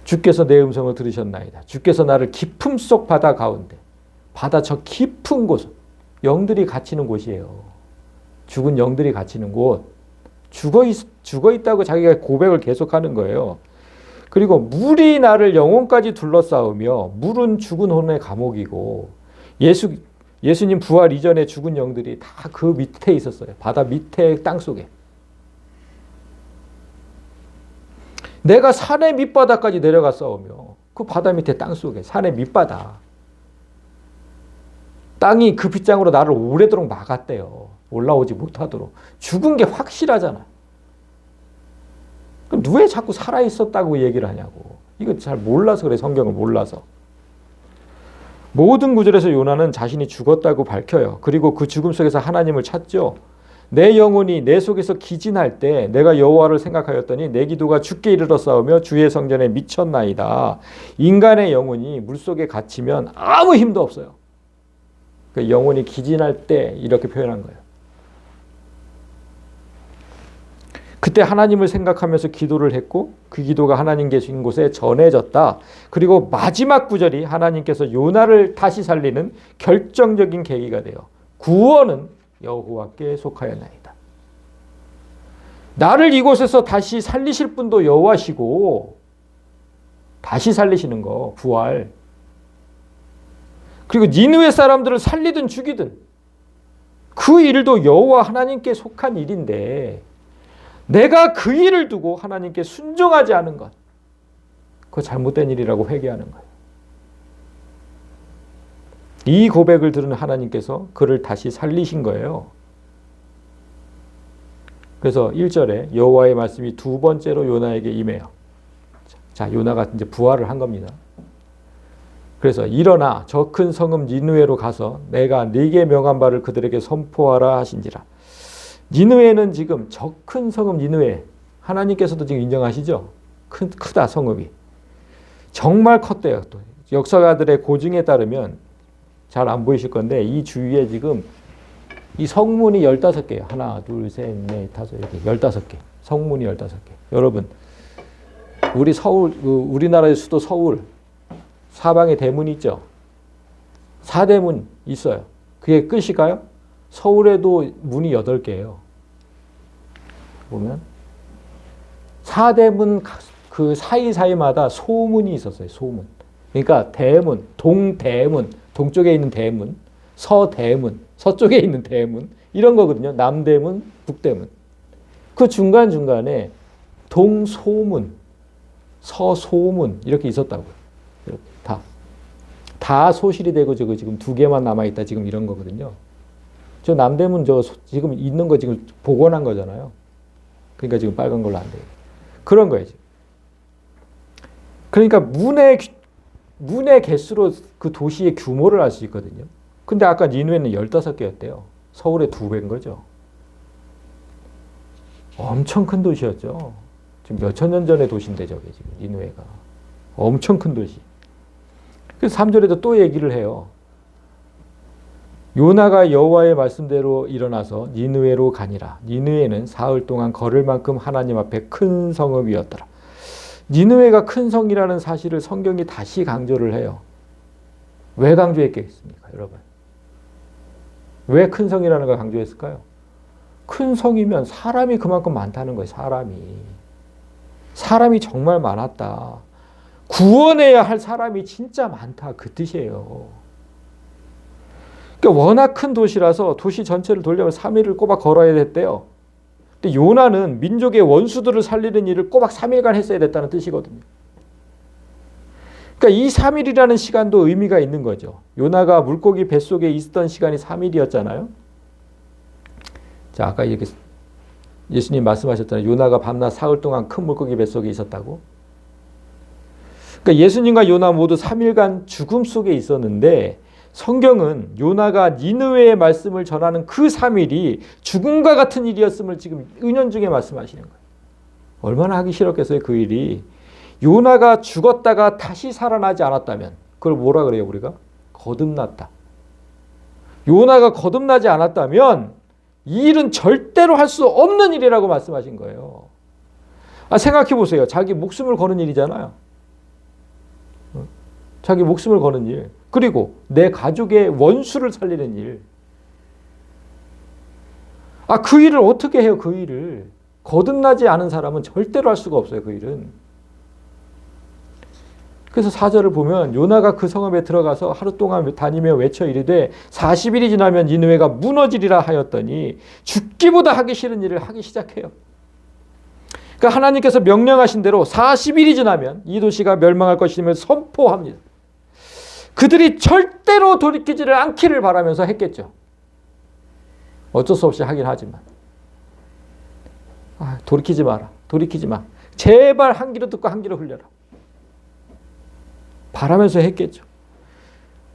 주께서 내 음성을 들으셨나이다. 주께서 나를 깊음 속 바다 가운데, 바다 저 깊은 곳, 영들이 갇히는 곳이에요. 죽은 영들이 갇히는 곳. 죽어 있다고 자기가 고백을 계속하는 거예요. 그리고 물이 나를 영혼까지 둘러싸우며 물은 죽은 혼의 감옥이고 예수님 부활 이전에 죽은 영들이 다 그 밑에 있었어요. 바다 밑에 땅속에. 내가 산의 밑바닥까지 내려갔사오며 그 바다 밑에 땅속에 산의 밑바닥. 땅이 그 빗장으로 나를 오래도록 막았대요. 올라오지 못하도록. 죽은 게 확실하잖아. 그럼 왜 자꾸 살아있었다고 얘기를 하냐고. 이거 잘 몰라서 그래. 성경을 몰라서. 모든 구절에서 요나는 자신이 죽었다고 밝혀요. 그리고 그 죽음 속에서 하나님을 찾죠. 내 영혼이 내 속에서 기진할 때 내가 여호와를 생각하였더니 내 기도가 주께 이르렀사오며 주의 성전에 미쳤나이다. 인간의 영혼이 물속에 갇히면 아무 힘도 없어요. 그 영혼이 기진할 때 이렇게 표현한 거예요. 그때 하나님을 생각하면서 기도를 했고 그 기도가 하나님 계신 곳에 전해졌다. 그리고 마지막 구절이 하나님께서 요나를 다시 살리는 결정적인 계기가 돼요. 구원은 여호와께 속하였나이다. 나를 이곳에서 다시 살리실 분도 여호와시고 다시 살리시는 거 부활. 그리고 니느웨 사람들을 살리든 죽이든 그 일도 여호와 하나님께 속한 일인데 내가 그 일을 두고 하나님께 순종하지 않은 것, 그거 잘못된 일이라고 회개하는 거예요. 이 고백을 들은 하나님께서 그를 다시 살리신 거예요. 그래서 1절에 여호와의 말씀이 두 번째로 요나에게 임해요. 자, 요나가 이제 부활을 한 겁니다. 그래서 일어나 저 큰 성읍 니느웨로 가서 내가 네게 명한 바를 그들에게 선포하라 하신지라. 니느웨는 지금 저 큰 성읍 니느웨, 하나님께서도 지금 인정하시죠? 크다 성읍이. 정말 컸대요. 또 역사가들의 고증에 따르면 잘 안 보이실 건데 이 주위에 지금 이 성문이 15개예요. 하나, 둘, 셋, 넷, 다섯 이렇게 15개. 성문이 15개. 여러분 우리 서울, 우리나라의 수도 서울 사방에 대문이 있죠. 사대문 있어요. 그게 끝일까요? 서울에도 문이 8개예요. 보면 사대문 그 사이사이마다 소문이 있었어요. 소문. 그러니까 대문, 동대문, 동쪽에 있는 대문, 서대문, 서쪽에 있는 대문 이런 거거든요. 남대문, 북대문. 그 중간중간에 동소문, 서소문 이렇게 있었다고요. 이렇게 다 소실이 되고 저거 지금 2개만 남아있다 지금 이런 거거든요. 저 남대문 저 지금 있는 거 지금 복원한 거잖아요. 그러니까 지금 빨간 걸로 안 돼요. 그런 거예요. 지금. 그러니까 문의 개수로 그 도시의 규모를 알 수 있거든요. 근데 아까 니느웨는 15개였대요. 서울의 2배인 거죠. 엄청 큰 도시였죠. 지금 몇천 년 전의 도시인데 저게 지금 니느웨가. 엄청 큰 도시. 그래서 3절에도 또 얘기를 해요. 요나가 여호와의 말씀대로 일어나서 니느웨로 가니라. 니느웨는 사흘 동안 걸을 만큼 하나님 앞에 큰 성읍이었더라. 니느웨가 큰 성이라는 사실을 성경이 다시 강조를 해요. 왜 강조했겠습니까, 여러분? 왜 큰 성이라는 걸 강조했을까요? 큰 성이면 사람이 그만큼 많다는 거예요. 사람이 정말 많았다. 구원해야 할 사람이 진짜 많다. 그 뜻이에요. 그러니까 워낙 큰 도시라서 도시 전체를 돌려면 3일을 꼬박 걸어야 됐대요. 근데 요나는 민족의 원수들을 살리는 일을 꼬박 3일간 했어야 됐다는 뜻이거든요. 그러니까 이 3일이라는 시간도 의미가 있는 거죠. 요나가 물고기 뱃속에 있었던 시간이 3일이었잖아요. 자, 아까 이렇게 예수님 말씀하셨잖아요. 요나가 밤낮 사흘 동안 큰 물고기 뱃속에 있었다고. 그러니까 예수님과 요나 모두 3일간 죽음 속에 있었는데 성경은 요나가 니느웨의 말씀을 전하는 그 3일이 죽음과 같은 일이었음을 지금 은연중에 말씀하시는 거예요. 얼마나 하기 싫었겠어요, 그 일이. 요나가 죽었다가 다시 살아나지 않았다면 그걸 뭐라 그래요, 우리가? 거듭났다. 요나가 거듭나지 않았다면 이 일은 절대로 할 수 없는 일이라고 말씀하신 거예요. 생각해 보세요. 자기 목숨을 거는 일이잖아요. 자기 목숨을 거는 일. 그리고 내 가족의 원수를 살리는 일. 그 일을 어떻게 해요, 그 일을. 거듭나지 않은 사람은 절대로 할 수가 없어요, 그 일은. 그래서 4절을 보면 요나가 그 성읍에 들어가서 하루 동안 다니며 외쳐 이르되 40일이 지나면 니느웨가 무너지리라 하였더니 죽기보다 하기 싫은 일을 하기 시작해요. 그러니까 하나님께서 명령하신 대로 40일이 지나면 이 도시가 멸망할 것임을 선포합니다. 그들이 절대로 돌이키지를 않기를 바라면서 했겠죠. 어쩔 수 없이 하긴 하지만. 돌이키지 마라. 돌이키지 마. 제발 한 귀로 듣고 한 귀로 흘려라. 바라면서 했겠죠.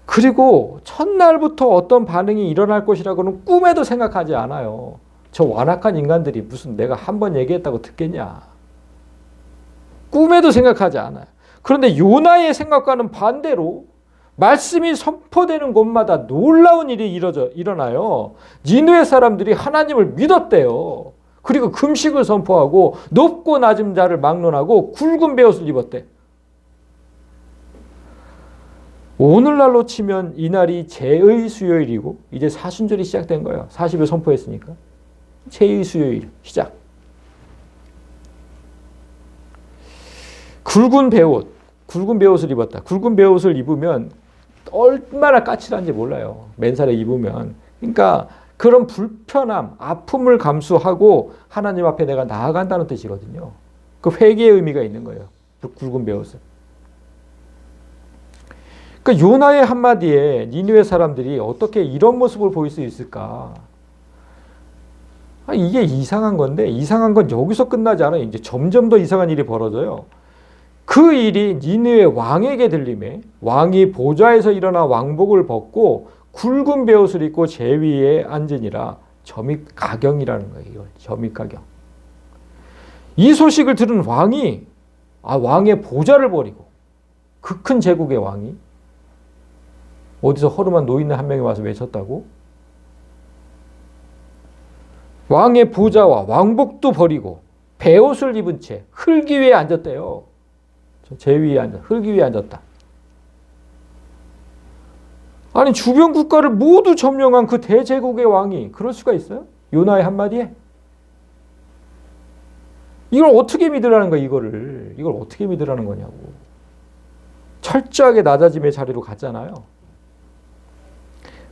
그리고 첫날부터 어떤 반응이 일어날 것이라고는 꿈에도 생각하지 않아요. 저 완악한 인간들이 무슨 내가 한 번 얘기했다고 듣겠냐. 꿈에도 생각하지 않아요. 그런데 요나의 생각과는 반대로 말씀이 선포되는 곳마다 놀라운 일이 일어나요. 니느웨 사람들이 하나님을 믿었대요. 그리고 금식을 선포하고 높고 낮은 자를 막론하고 굵은 베옷을 입었대. 오늘날로 치면 이날이 제의 수요일이고 이제 사순절이 시작된 거예요. 40일 선포했으니까. 제의 수요일 시작. 굵은 베옷을 입었다. 굵은 베옷을 입으면 얼마나 까칠한지 몰라요. 맨살에 입으면. 그러니까 그런 불편함, 아픔을 감수하고 하나님 앞에 내가 나아간다는 뜻이거든요. 그 회개의 의미가 있는 거예요. 굵은 베옷은. 그러니까 요나의 한마디에 니느웨 사람들이 어떻게 이런 모습을 보일 수 있을까? 이게 이상한 건데 이상한 건 여기서 끝나지 않아요. 이제 점점 더 이상한 일이 벌어져요. 그 일이 니느웨 왕에게 들림에 왕이 보좌에서 일어나 왕복을 벗고 굵은 베옷을 입고 제위에 앉으니라. 점입가경이라는 거예요. 이걸 점입가경. 이 소식을 들은 왕이 왕의 보좌를 버리고 그 큰 제국의 왕이 어디서 허름한 노인네 한 명이 와서 외쳤다고? 왕의 보좌와 왕복도 버리고 베옷을 입은 채 흙이 위에 앉았대요. 제위에 앉아 흙이 위에 앉았다. 아니 주변 국가를 모두 점령한 그 대제국의 왕이 그럴 수가 있어요? 요나의 한마디에? 이걸 어떻게 믿으라는 거야, 이걸 어떻게 믿으라는 거냐고. 철저하게 낮아짐의 자리로 갔잖아요.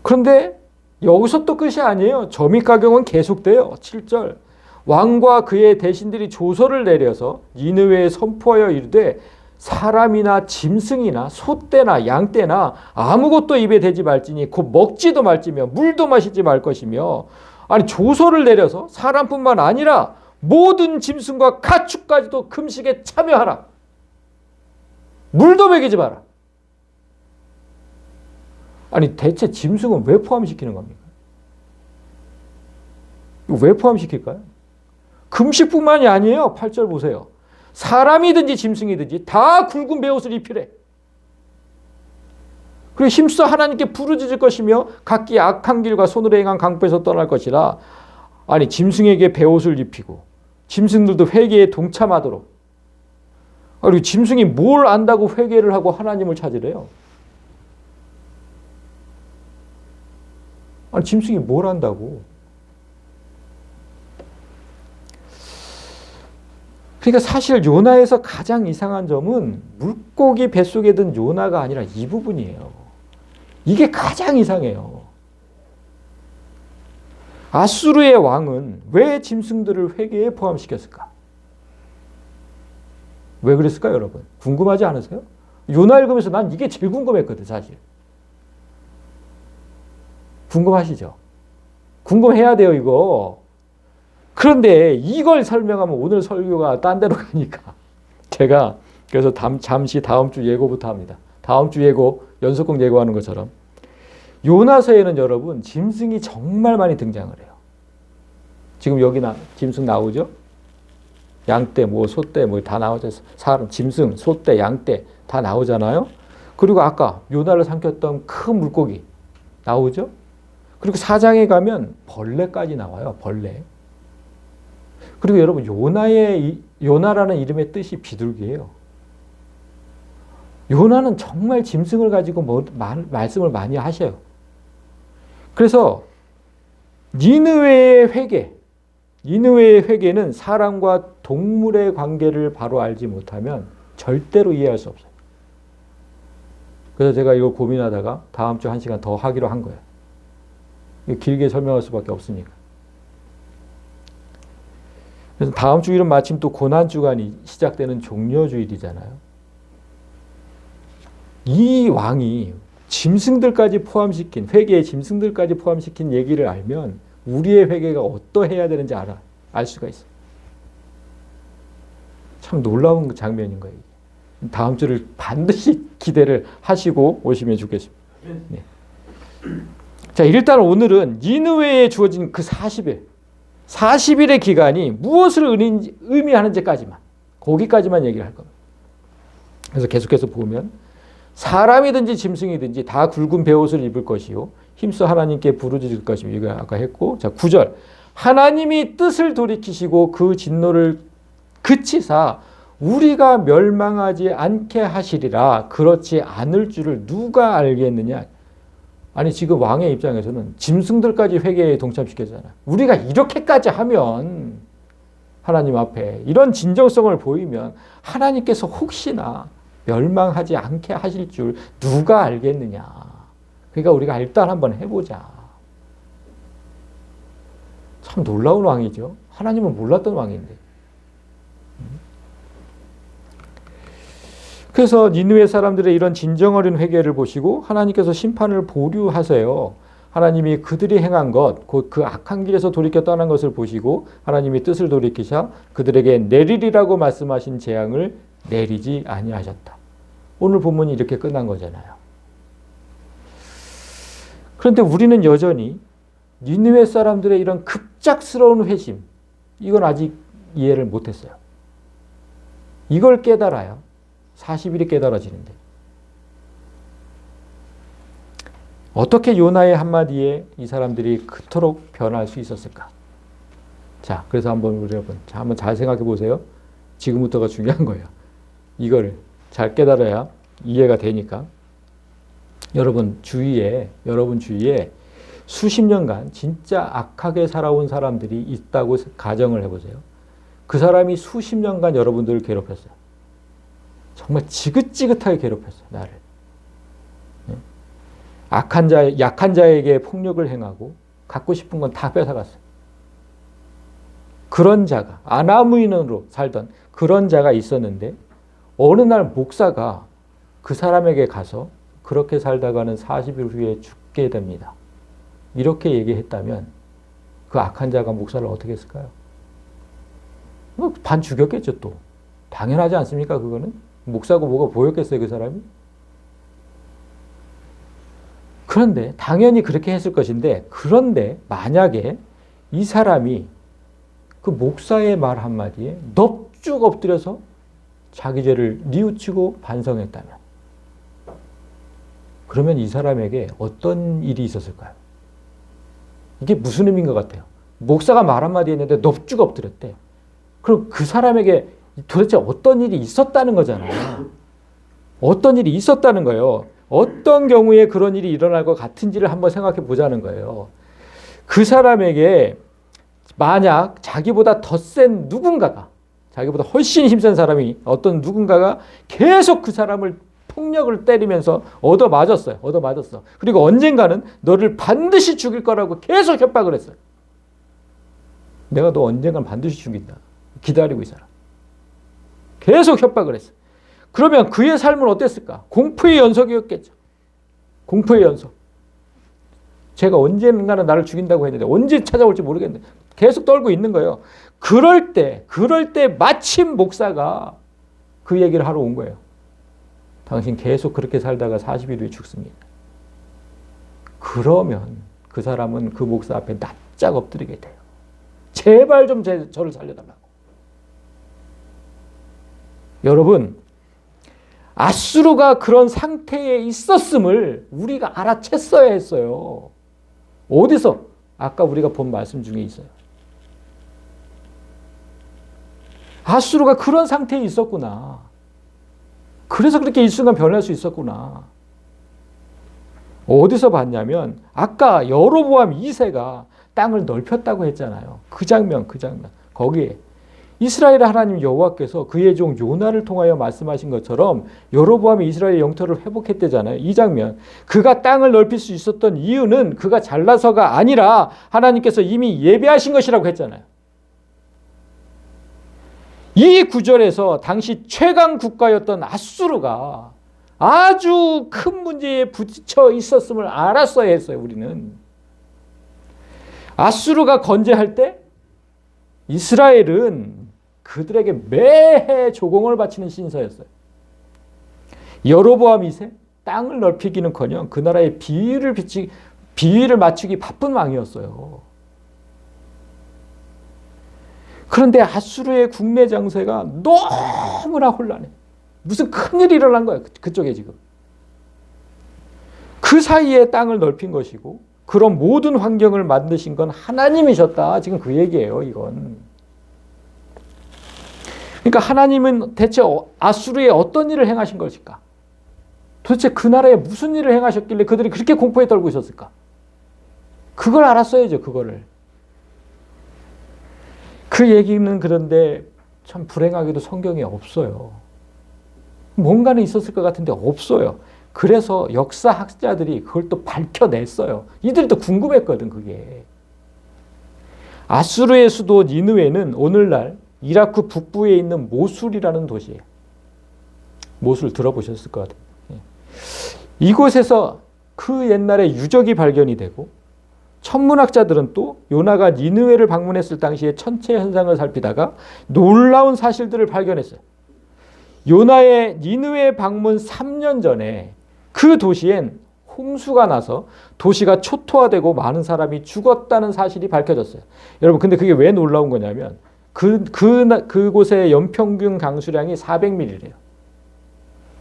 그런데 여기서 또 끝이 아니에요. 점입가경은 계속돼요. 7절. 왕과 그의 대신들이 조서를 내려서 니느웨에 선포하여 이르되 사람이나 짐승이나 소떼나 양떼나 아무것도 입에 대지 말지니 곧 먹지도 말지며 물도 마시지 말 것이며. 아니 조서를 내려서 사람뿐만 아니라 모든 짐승과 가축까지도 금식에 참여하라. 물도 먹이지 마라. 아니 대체 짐승은 왜 포함시키는 겁니까? 이거 왜 포함시킬까요? 금식뿐만이 아니에요. 8절 보세요. 사람이든지 짐승이든지 다 굵은 베옷을 입히래. 그리고 힘써 하나님께 부르짖을 것이며 각기 악한 길과 손으로 행한 강포에서 떠날 것이라. 아니 짐승에게 베옷을 입히고 짐승들도 회개에 동참하도록. 그리고 짐승이 뭘 안다고 회개를 하고 하나님을 찾으래요? 아니 짐승이 뭘 안다고? 그러니까 사실 요나에서 가장 이상한 점은 물고기 뱃속에 든 요나가 아니라 이 부분이에요. 이게 가장 이상해요. 아수르의 왕은 왜 짐승들을 회개에 포함시켰을까? 왜 그랬을까요, 여러분? 궁금하지 않으세요? 요나 읽으면서 난 이게 제일 궁금했거든, 사실. 궁금하시죠? 궁금해야 돼요, 이거. 그런데 이걸 설명하면 오늘 설교가 딴 데로 가니까 제가 그래서 잠시 다음 주 예고부터 합니다. 다음 주 예고, 연속극 예고하는 것처럼 요나서에는 여러분 짐승이 정말 많이 등장을 해요. 지금 여기 짐승 나오죠? 양떼, 뭐 소떼, 뭐 다 나오죠. 사람, 짐승, 소떼, 양떼 다 나오잖아요. 그리고 아까 요나를 삼켰던 큰 물고기 나오죠. 그리고 4장에 가면 벌레까지 나와요. 벌레. 그리고 여러분 요나라는 이름의 뜻이 비둘기예요. 요나는 정말 짐승을 가지고 말씀을 많이 하셔요. 그래서 니느웨의 회개는 사람과 동물의 관계를 바로 알지 못하면 절대로 이해할 수 없어요. 그래서 제가 이거 고민하다가 다음 주 1시간 더 하기로 한 거예요. 길게 설명할 수밖에 없으니까. 그래서 다음 주일은 마침 또 고난주간이 시작되는 종려주일이잖아요. 이 왕이 짐승들까지 포함시킨, 회개의 짐승들까지 포함시킨 얘기를 알면 우리의 회개가 어떠해야 되는지 알 수가 있어요. 참 놀라운 장면인 거예요. 다음 주를 반드시 기대를 하시고 오시면 좋겠습니다. 네. 자, 일단 오늘은 니느웨에 주어진 그 40일의 기간이 무엇을 의미하는지까지만, 거기까지만 얘기를 할 겁니다. 그래서 계속해서 보면 사람이든지 짐승이든지 다 굵은 베옷을 입을 것이요 힘써 하나님께 부르짖을 것이며, 이거 아까 했고, 자 9절 하나님이 뜻을 돌이키시고 그 진노를 그치사 우리가 멸망하지 않게 하시리라. 그렇지 않을 줄을 누가 알겠느냐. 아니 지금 왕의 입장에서는 짐승들까지 회개에 동참시켰잖아요. 우리가 이렇게까지 하면 하나님 앞에 이런 진정성을 보이면 하나님께서 혹시나 멸망하지 않게 하실 줄 누가 알겠느냐. 그러니까 우리가 일단 한번 해보자. 참 놀라운 왕이죠. 하나님은 몰랐던 왕인데. 그래서 니느웨 사람들의 이런 진정 어린 회개를 보시고 하나님께서 심판을 보류하세요. 하나님이 그들이 행한 것, 곧 그 악한 길에서 돌이켜 떠난 것을 보시고 하나님이 뜻을 돌이키사 그들에게 내리리라고 말씀하신 재앙을 내리지 아니하셨다. 오늘 본문이 이렇게 끝난 거잖아요. 그런데 우리는 여전히 니느웨 사람들의 이런 급작스러운 회심, 이건 아직 이해를 못했어요. 이걸 깨달아야 40일이 깨달아지는데 어떻게 요나의 한마디에 이 사람들이 그토록 변할 수 있었을까? 자, 그래서 한번 여러분, 한번 잘 생각해 보세요. 지금부터가 중요한 거예요. 이걸 잘 깨달아야 이해가 되니까. 여러분 주위에 수십 년간 진짜 악하게 살아온 사람들이 있다고 가정을 해보세요. 그 사람이 수십 년간 여러분들을 괴롭혔어요. 정말 지긋지긋하게 괴롭혔어요. 나를. 약한 자에게 폭력을 행하고 갖고 싶은 건 다 뺏어갔어요. 그런 자가, 아나무인으로 살던 그런 자가 있었는데 어느 날 목사가 그 사람에게 가서 그렇게 살다가는 40일 후에 죽게 됩니다. 이렇게 얘기했다면 그 악한 자가 목사를 어떻게 했을까요? 반 죽였겠죠 또. 당연하지 않습니까 그거는? 목사고 뭐가 보였겠어요 그 사람이? 그런데 당연히 그렇게 했을 것인데, 그런데 만약에 이 사람이 그 목사의 말 한마디에 넙죽 엎드려서 자기 죄를 뉘우치고 반성했다면, 그러면 이 사람에게 어떤 일이 있었을까요? 이게 무슨 의미인 것 같아요? 목사가 말 한마디 했는데 넙죽 엎드렸대. 그럼 그 사람에게 도대체 어떤 일이 있었다는 거잖아요. 어떤 일이 있었다는 거예요. 어떤 경우에 그런 일이 일어날 것 같은지를 한번 생각해 보자는 거예요. 그 사람에게 만약 자기보다 더 센 누군가가, 자기보다 훨씬 힘센 사람이, 어떤 누군가가 계속 그 사람을 폭력을 때리면서 얻어맞았어요. 그리고 언젠가는 너를 반드시 죽일 거라고 계속 협박을 했어요. 내가 너 언젠가는 반드시 죽인다. 기다리고 있어라. 계속 협박을 했어요. 그러면 그의 삶은 어땠을까? 공포의 연속이었겠죠. 공포의 연속. 제가 언젠가는 나를 죽인다고 했는데 언제 찾아올지 모르겠는데 계속 떨고 있는 거예요. 그럴 때 마침 목사가 그 얘기를 하러 온 거예요. 당신 계속 그렇게 살다가 40일 후에 죽습니다. 그러면 그 사람은 그 목사 앞에 납작 엎드리게 돼요. 제발 좀 저를 살려달라고. 여러분, 아수르가 그런 상태에 있었음을 우리가 알아챘어야 했어요. 어디서? 아까 우리가 본 말씀 중에 있어요. 아수르가 그런 상태에 있었구나. 그래서 그렇게 일순간 변할 수 있었구나. 어디서 봤냐면 아까 여로보암 2세가 땅을 넓혔다고 했잖아요. 그 장면. 거기에 이스라엘의 하나님 여호와께서 그의 종 요나를 통하여 말씀하신 것처럼 여로보암이 이스라엘의 영토를 회복했대잖아요. 이 장면. 그가 땅을 넓힐 수 있었던 이유는 그가 잘나서가 아니라 하나님께서 이미 예배하신 것이라고 했잖아요. 이 구절에서 당시 최강 국가였던 아수르가 아주 큰 문제에 부딪혀 있었음을 알았어야 했어요. 우리는. 아수르가 건재할 때 이스라엘은 그들에게 매해 조공을 바치는 신사였어요. 여로보암 2세 땅을 넓히기는커녕 그 나라의 비위를 맞추기 바쁜 왕이었어요. 그런데 아수르의 국내 정세가 너무나 혼란해. 무슨 큰일이 일어난 거야. 그쪽에 지금. 그 사이에 땅을 넓힌 것이고 그런 모든 환경을 만드신 건 하나님이셨다. 지금 그 얘기예요. 이건. 그러니까 하나님은 대체 아수르에 어떤 일을 행하신 것일까? 도대체 그 나라에 무슨 일을 행하셨길래 그들이 그렇게 공포에 떨고 있었을까? 그걸 알았어야죠. 그거를. 그 얘기는 그런데 참 불행하게도 성경에 없어요. 뭔가는 있었을 것 같은데 없어요. 그래서 역사학자들이 그걸 또 밝혀냈어요. 이들이 또 궁금했거든, 그게. 아수르의 수도 니느웨는 오늘날 이라크 북부에 있는 모술이라는 도시예요. 모술 들어보셨을 것 같아요. 이곳에서 그 옛날에 유적이 발견이 되고 천문학자들은 또 요나가 니느웨를 방문했을 당시의 천체 현상을 살피다가 놀라운 사실들을 발견했어요. 요나의 니느웨 방문 3년 전에 그 도시엔 홍수가 나서 도시가 초토화되고 많은 사람이 죽었다는 사실이 밝혀졌어요. 여러분, 근데 그게 왜 놀라운 거냐면 그곳의 연평균 강수량이 400mm래요.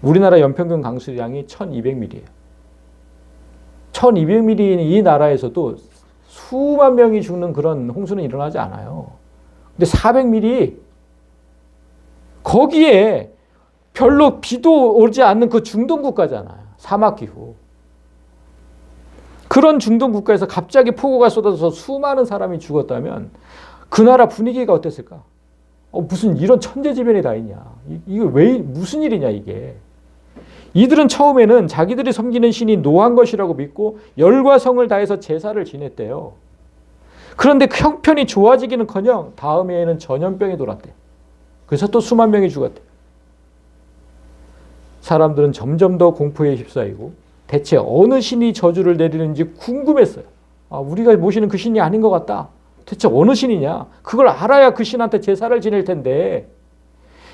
우리나라 연평균 강수량이 1200mm예요. 1200mm인 이 나라에서도 수만 명이 죽는 그런 홍수는 일어나지 않아요. 근데 400mm, 거기에 별로 비도 오지 않는 그 중동 국가잖아요. 사막기후. 그런 중동 국가에서 갑자기 폭우가 쏟아져서 수많은 사람이 죽었다면 그 나라 분위기가 어땠을까? 무슨 이런 천재지변이 다 있냐. 이거 왜, 무슨 일이냐, 이게. 이들은 처음에는 자기들이 섬기는 신이 노한 것이라고 믿고 열과 성을 다해서 제사를 지냈대요. 그런데 그 형편이 좋아지기는커녕 다음 해에는 전염병이 돌았대. 그래서 또 수만 명이 죽었대. 사람들은 점점 더 공포에 휩싸이고 대체 어느 신이 저주를 내리는지 궁금했어요. 우리가 모시는 그 신이 아닌 것 같다. 대체 어느 신이냐? 그걸 알아야 그 신한테 제사를 지낼 텐데.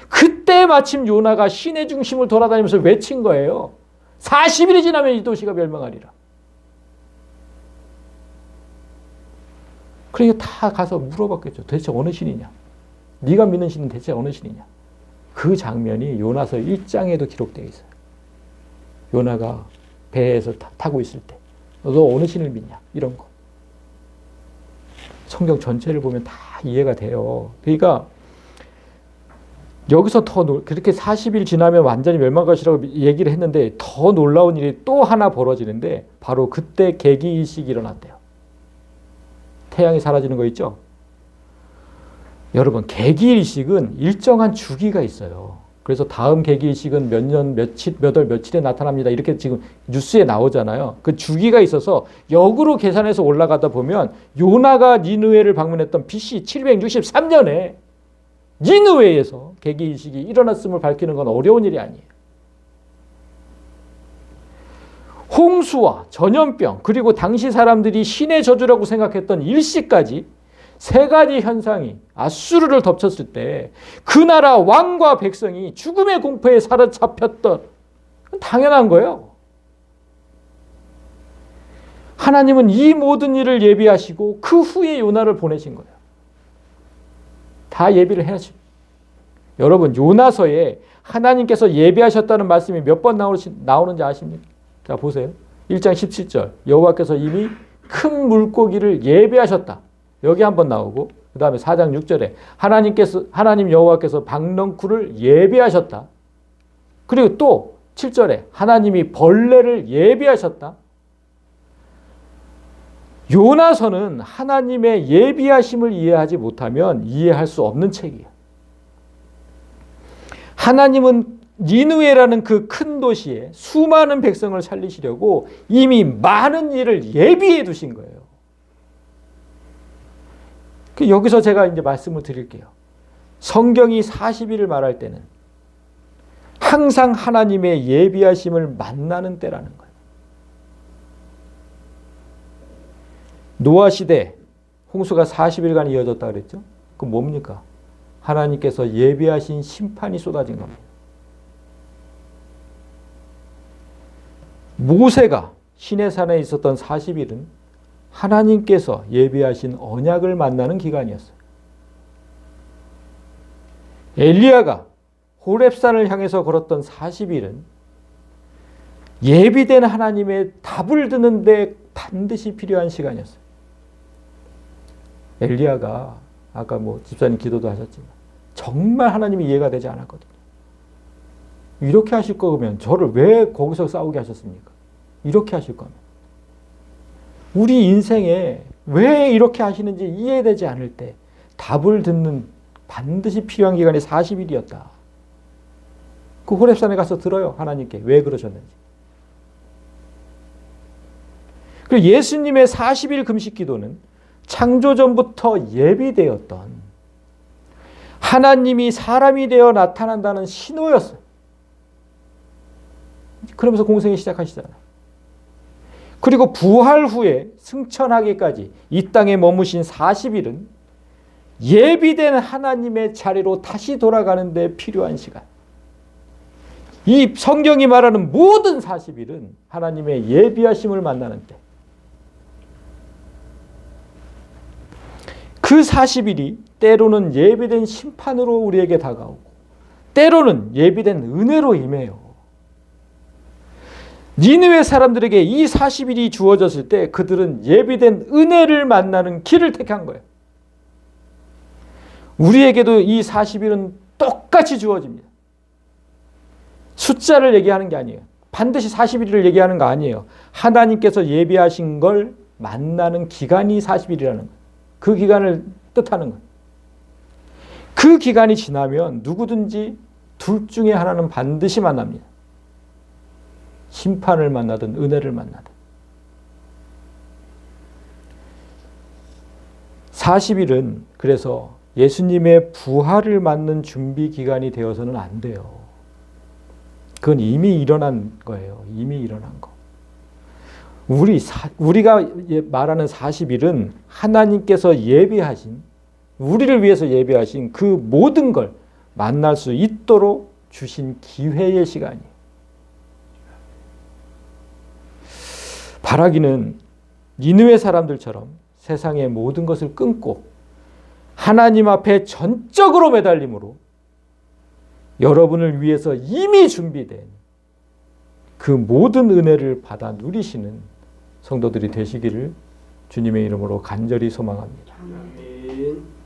그때 마침 요나가 신의 중심을 돌아다니면서 외친 거예요. 40일이 지나면 이 도시가 멸망하리라. 그러니까 다 가서 물어봤겠죠. 대체 어느 신이냐? 네가 믿는 신은 대체 어느 신이냐? 그 장면이 요나서 1장에도 기록되어 있어요. 요나가 배에서 타고 있을 때 너 어느 신을 믿냐? 이런 거. 성경 전체를 보면 다 이해가 돼요. 그러니까 여기서 그렇게 40일 지나면 완전히 멸망할 것이라고 얘기를 했는데 더 놀라운 일이 또 하나 벌어지는데 바로 그때 계기일식이 일어났대요. 태양이 사라지는 거 있죠? 여러분, 계기일식은 일정한 주기가 있어요. 그래서 다음 계기일식은 몇 월 며칠에 나타납니다. 이렇게 지금 뉴스에 나오잖아요. 그 주기가 있어서 역으로 계산해서 올라가다 보면 요나가 니느웨를 방문했던 BC 763년에 니느웨에서 계기일식이 일어났음을 밝히는 건 어려운 일이 아니에요. 홍수와 전염병, 그리고 당시 사람들이 신의 저주라고 생각했던 일시까지 세 가지 현상이 아수르를 덮쳤을 때 그 나라 왕과 백성이 죽음의 공포에 사로잡혔던, 당연한 거예요. 하나님은 이 모든 일을 예비하시고 그 후에 요나를 보내신 거예요. 다 예비를 해야지. 여러분 요나서에 하나님께서 예비하셨다는 말씀이 몇 번 나오는지 아십니까? 자 보세요. 1장 17절 여호와께서 이미 큰 물고기를 예비하셨다. 여기 한번 나오고 그 다음에 4장 6절에 하나님 여호와께서 박넝쿨을 예비하셨다. 그리고 또 7절에 하나님이 벌레를 예비하셨다. 요나서는 하나님의 예비하심을 이해하지 못하면 이해할 수 없는 책이에요. 하나님은 니느웨라는 그 큰 도시에 수많은 백성을 살리시려고 이미 많은 일을 예비해 두신 거예요. 여기서 제가 이제 말씀을 드릴게요. 성경이 40일을 말할 때는 항상 하나님의 예비하심을 만나는 때라는 거예요. 노아 시대 홍수가 40일간 이어졌다 그랬죠? 그건 뭡니까? 하나님께서 예비하신 심판이 쏟아진 겁니다. 모세가 시내산에 있었던 40일은 하나님께서 예비하신 언약을 만나는 기간이었어요. 엘리야가 호렙산을 향해서 걸었던 40일은 예비된 하나님의 답을 듣는데 반드시 필요한 시간이었어요. 엘리야가 아까 집사님 기도도 하셨지만 정말 하나님이 이해가 되지 않았거든요. 이렇게 하실 거면 저를 왜 거기서 싸우게 하셨습니까? 이렇게 하실 거면. 우리 인생에 왜 이렇게 하시는지 이해되지 않을 때 답을 듣는 반드시 필요한 기간이 40일이었다. 그 호렙산에 가서 들어요. 하나님께 왜 그러셨는지. 그리고 예수님의 40일 금식 기도는 창조전부터 예비되었던 하나님이 사람이 되어 나타난다는 신호였어요. 그러면서 공생이 시작하시잖아요. 그리고 부활 후에 승천하기까지 이 땅에 머무신 40일은 예비된 하나님의 자리로 다시 돌아가는 데 필요한 시간. 이 성경이 말하는 모든 40일은 하나님의 예비하심을 만나는 때. 그 40일이 때로는 예비된 심판으로 우리에게 다가오고 때로는 예비된 은혜로 임해요. 니느웨 사람들에게 이 40일이 주어졌을 때 그들은 예비된 은혜를 만나는 길을 택한 거예요. 우리에게도 이 40일은 똑같이 주어집니다. 숫자를 얘기하는 게 아니에요. 반드시 40일을 얘기하는 거 아니에요. 하나님께서 예비하신 걸 만나는 기간이 40일이라는 거예요. 그 기간을 뜻하는 거예요. 그 기간이 지나면 누구든지 둘 중에 하나는 반드시 만납니다. 심판을 만나든 은혜를 만나든. 40일은 그래서 예수님의 부활을 맞는 준비 기간이 되어서는 안 돼요. 그건 이미 일어난 거예요. 이미 일어난 거. 우리가 말하는 40일은 하나님께서 예비하신, 우리를 위해서 예비하신 그 모든 걸 만날 수 있도록 주신 기회의 시간이에요. 바라기는 니느웨 사람들처럼 세상의 모든 것을 끊고 하나님 앞에 전적으로 매달림으로 여러분을 위해서 이미 준비된 그 모든 은혜를 받아 누리시는 성도들이 되시기를 주님의 이름으로 간절히 소망합니다. 아멘.